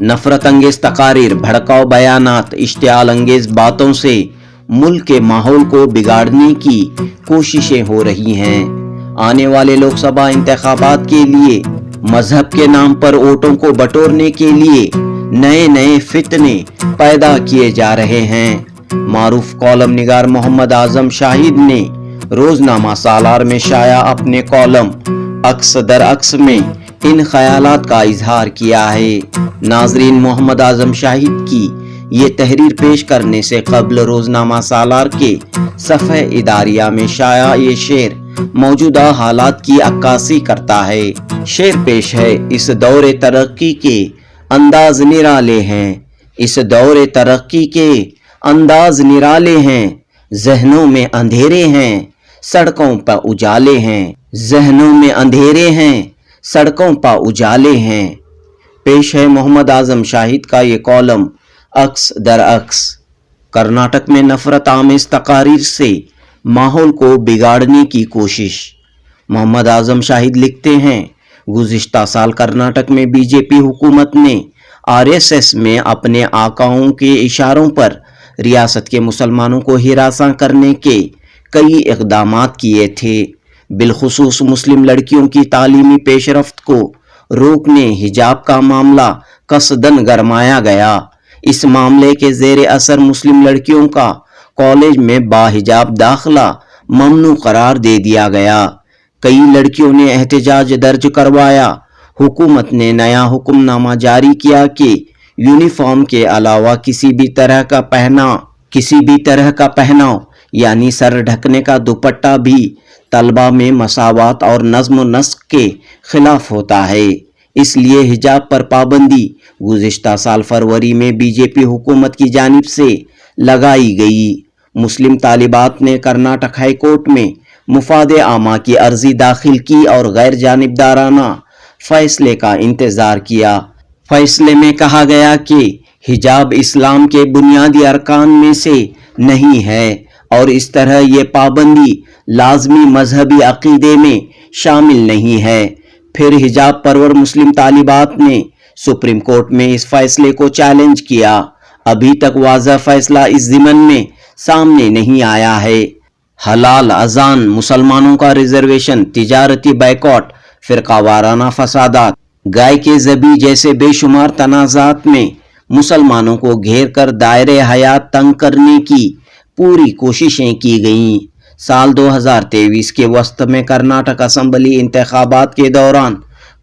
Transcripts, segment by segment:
नफरत अंगेज तकारीर, भड़काऊ बयानात, इश्तियाल अंगेज बातों से मुल्क के माहौल को बिगाड़ने की कोशिशें हो रही हैं। आने वाले लोकसभा इंतखाबात के लिए मजहब के नाम पर वोटों को बटोरने के लिए नए नए फितने पैदा किए जा रहे हैं। मारूफ कॉलम निगार मोहम्मद आजम शाहिद ने रोजनामा सालार में शाया अपने कॉलम अक्स दर अक्स में इन ख्यालात का इजहार किया है। नाजरीन, मोहम्मद आजम शाहिद की ये तहरीर पेश करने से कबल रोजनामा सालार के सफ़े इदारिया में शाया ये शेर मौजूदा हालात की अक्कासी करता है। शेर पेश है। इस दौरे तरक्की के अंदाज निराले हैं, इस दौरे तरक्की के अंदाज निराले हैं, जहनों में अंधेरे हैं, सड़कों पर उजाले हैं, जहनों में अंधेरे हैं, सड़कों पर उजाले हैं। पेश है मोहम्मद आजम शाहिद का ये कॉलम अक्स दर अक्स। कर्नाटक में नफरत आमेज तकारीर से माहौल को बिगाड़ने की कोशिश। मोहम्मद आजम शाहिद लिखते हैं, गुज़िश्ता साल कर्नाटक में बीजेपी हुकूमत ने आरएसएस में अपने आकाओं के इशारों पर रियासत के मुसलमानों को हिरासा करने के कई इक़दामात किए थे। बिलखुसूस मुस्लिम लड़कियों की तालीमी पेशरफ्त को रोकने हिजाब का मामला कसदन गरमाया गया। इस मामले के ज़ेरे असर मुस्लिम लड़कियों का कॉलेज में बाहिजाब दाखिला ममनू करार दे दिया गया। कई लड़कियों ने एहतजाज दर्ज करवाया। हुकूमत ने नया हुक्मनामा जारी किया कि यूनिफॉर्म के अलावा किसी भी तरह का पहनाव यानी सर ढकने का दुपट्टा भी तलबा में मसावात और नज़्म नस्क के खिलाफ होता है। इसलिए हिजाब पर पाबंदी गुज़िश्ता साल फरवरी में बीजेपी हुकूमत की जानिब से लगाई गई। मुस्लिम तालिबात ने कर्नाटक हाई कोर्ट में मुफादे आमा की अर्जी दाखिल की और गैर जानिबदाराना फैसले का इंतजार किया। फैसले में कहा गया कि हिजाब इस्लाम के बुनियादी अरकान में से नहीं है और इस तरह ये पाबंदी लाजमी मजहबी अकीदे में शामिल नहीं है। फिर हिजाब परवर मुस्लिम तालिबात ने सुप्रीम कोर्ट में इस फैसले को चैलेंज किया। अभी तक वाज़ह फैसला इस ज़िमन में सामने नहीं आया है। हलाल अजान, मुसलमानों का रिजर्वेशन, तिजारती बैकॉट, फिरकावाराना फसादात, गाय के ज़बी जैसे बेशुमार तनाज़ात में मुसलमानों को घेर कर दायरे हयात तंग करने की पूरी कोशिशें की गईं। साल 2023 के वस्त में कर्नाटक असम्बली इंतखाबात के दौरान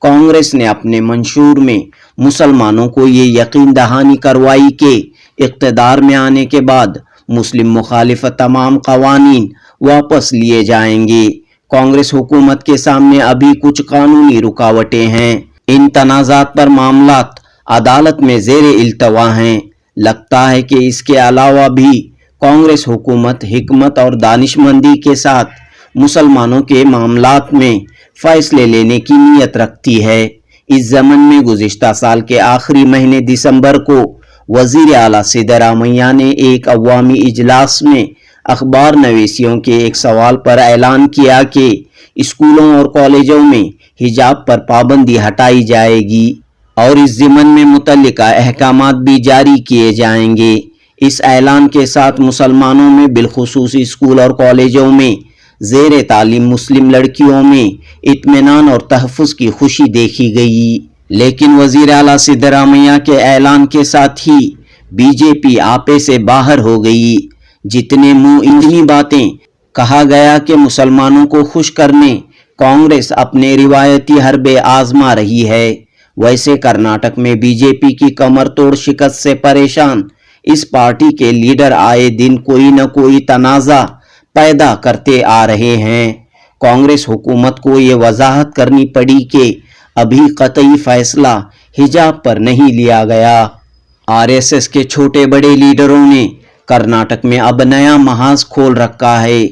कांग्रेस ने अपने मंशूर में मुसलमानों को ये यकीन दहानी करवाई कि इक़्तिदार में आने के बाद मुस्लिम मुखालिफ तमाम कवानीन वापस लिए जाएंगे। कांग्रेस हुकूमत के सामने अभी कुछ कानूनी रुकावटें हैं। इन तनाज़ात पर मामलात अदालत में ज़ेरे इल्तवा हैं। लगता है कि इसके अलावा भी कांग्रेस हुकूमत हिकमत और दानिशमंदी के साथ मुसलमानों के मामलात में फैसले लेने की नीयत रखती है। इस ज़मन में गुज़िश्ता साल के आखिरी महीने दिसंबर को वज़ीर आला सिद्धरामैया ने एक अवामी इजलास में अखबार नवीसियों के एक सवाल पर ऐलान किया कि स्कूलों और कॉलेजों में हिजाब पर पाबंदी हटाई जाएगी और इस ज़िमन में मुतल्लिका अहकामात भी जारी किए जाएंगे। इस ऐलान के साथ मुसलमानों में बिलखुसूस स्कूल और कॉलेजों में ज़ेरे तालीम मुस्लिम लड़कियों में इत्मीनान और तहफ़्फ़ुज़ की खुशी देखी गई। लेकिन वज़ीर आला सिद्धरामैया के ऐलान के साथ ही बीजेपी आपे से बाहर हो गई। जितने मुंह इतनी बातें, कहा गया कि मुसलमानों को खुश करने कांग्रेस अपने रिवायती हरबे आजमा रही है। वैसे कर्नाटक में बीजेपी की कमर तोड़ शिकस्त से परेशान इस पार्टी के लीडर आए दिन कोई न कोई तनाज़ा पैदा करते आ रहे हैं। कांग्रेस हुकूमत को ये वजाहत करनी पड़ी कि अभी कतई फैसला हिजाब पर नहीं लिया गया। आरएसएस के छोटे बड़े लीडरों ने कर्नाटक में अब नया महाज खोल रखा है।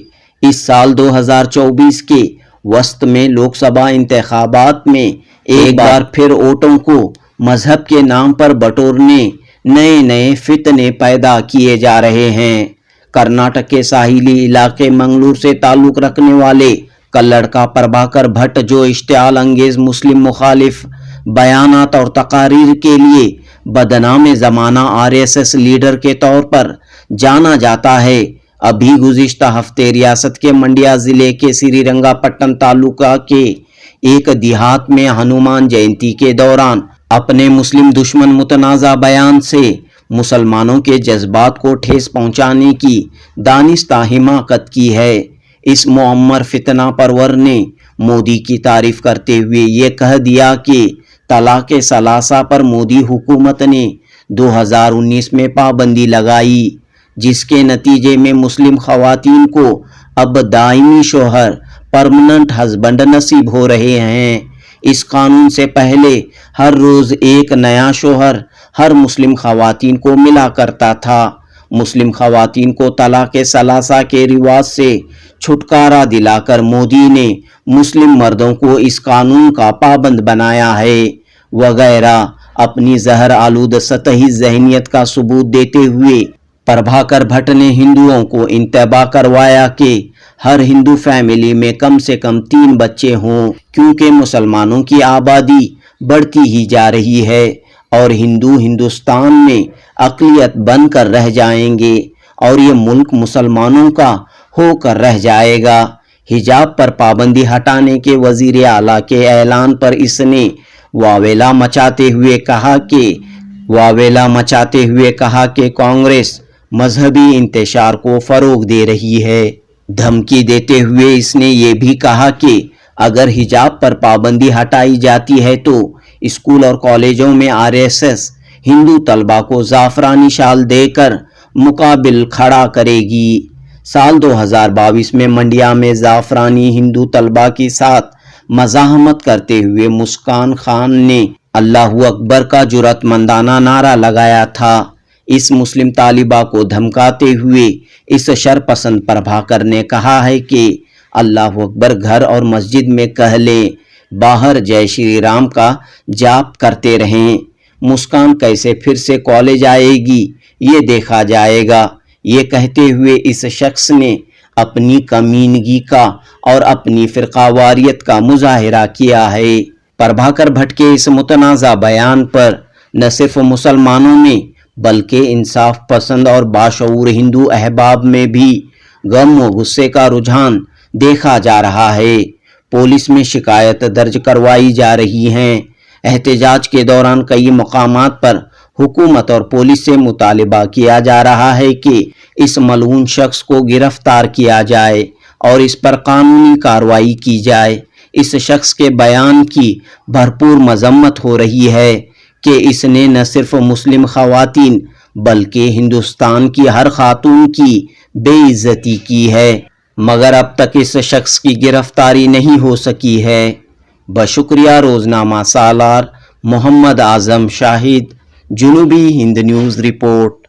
इस साल 2024 के वस्त में लोकसभा इंतखाबात में एक बार फिर वोटों को मजहब के नाम पर बटोरने नए नए फितने पैदा किए जा रहे हैं। कर्नाटक के साहिली इलाके मंगलूर से ताल्लुक रखने वाले कल्लड़ का प्रभाकर भट्ट, जो इश्तियाल अंगेज मुस्लिम मुखालिफ बयानात और तकारीर के लिए बदनाम ज़माना RSS लीडर के तौर पर जाना जाता है। अभी गुज़िश्ता हफ्ते रियासत के मंडिया ज़िले के श्रीरंगापट्टनम तालुका के एक देहात में हनुमान जयंती के दौरान अपने मुस्लिम दुश्मन मुतनाज़ा बयान से मुसलमानों के जज्बात को ठेस पहुंचाने की दानिस्ता हिमाकत की है। इस मुअम्मर फितना परवर ने मोदी की तारीफ करते हुए ये कह दिया कि तलाक़ सलासा पर मोदी हुकूमत ने 2019 में पाबंदी लगाई, जिसके नतीजे में मुस्लिम ख़वातीन को अब दायमी शोहर परमानेंट हस्बैंड नसीब हो रहे हैं। इस कानून से पहले हर रोज़ एक नया शोहर हर मुस्लिम ख़वातीन को मिला करता था। मुस्लिम ख़वातीन को तलाक़ सलासा के रिवाज से छुटकारा दिलाकर मोदी ने मुस्लिम मर्दों को इस कानून का पाबंद बनाया है वगैरह अपनी जहर आलूद सतही जहनियत का सबूत देते हुए प्रभाकर भट्ट ने हिंदुओं को इंतबा करवाया कि हर हिंदू फैमिली में कम से कम 3 बच्चे हों, क्योंकि मुसलमानों की आबादी बढ़ती ही जा रही है और हिंदू हिंदुस्तान में अक़लियत बनकर रह जाएंगे और ये मुल्क मुसलमानों का होकर रह जाएगा। हिजाब पर पाबंदी हटाने के वज़ीर आला के ऐलान पर इसने वावेला मचाते हुए कहा कि कांग्रेस मजहबी इंतशार को फ़रोग दे रही है। धमकी देते हुए इसने ये भी कहा कि अगर हिजाब पर पाबंदी हटाई जाती है तो स्कूल और कॉलेजों में RSS हिंदू तलबा को ज़ाफ़रानी शाल देकर मुकाबिल खड़ा करेगी। साल 2022 में मंडिया में ज़ाफ़रानी हिंदू तलबा के साथ मज़ाहमत करते हुए मुस्कान खान ने अल्लाहू अकबर का जुर्रतमंदाना नारा लगाया था। इस मुस्लिम तालिबा को धमकाते हुए इस शरपसंद प्रभाकर ने कहा है कि अल्लाहू अकबर घर और मस्जिद में कह लें, बाहर जय श्री राम का जाप करते रहें। मुस्कान कैसे फिर से कॉलेज आएगी ये देखा जाएगा। ये कहते हुए इस शख्स ने अपनी कमीनगी का और अपनी फ़िरक़ावारियत का मुज़ाहिरा किया है। प्रभाकर भट्ट के इस मुतनाज़ा बयान पर न सिर्फ मुसलमानों में बल्कि इंसाफ पसंद और बाशऊर हिंदू अहबाब में भी गम व गुस्से का रुझान देखा जा रहा है। पुलिस में शिकायत दर्ज करवाई जा रही हैं। एहतजाज के दौरान कई मकामात पर हुकूमत और पुलिस से मुतालिबा किया जा रहा है कि इस मलऊन शख्स को गिरफ्तार किया जाए और इस पर कानूनी कार्रवाई की जाए। इस शख्स के बयान की भरपूर मजम्मत हो रही है कि इसने न सिर्फ मुस्लिम ख़वातीन बल्कि हिंदुस्तान की हर खातून की बेइज्जती की है, मगर अब तक इस शख्स की गिरफ्तारी नहीं हो सकी है। बशुक्रिया रोज़नामा सालार मोहम्मद आज़म शाहिद, जुनूबी हिंद न्यूज़ रिपोर्ट।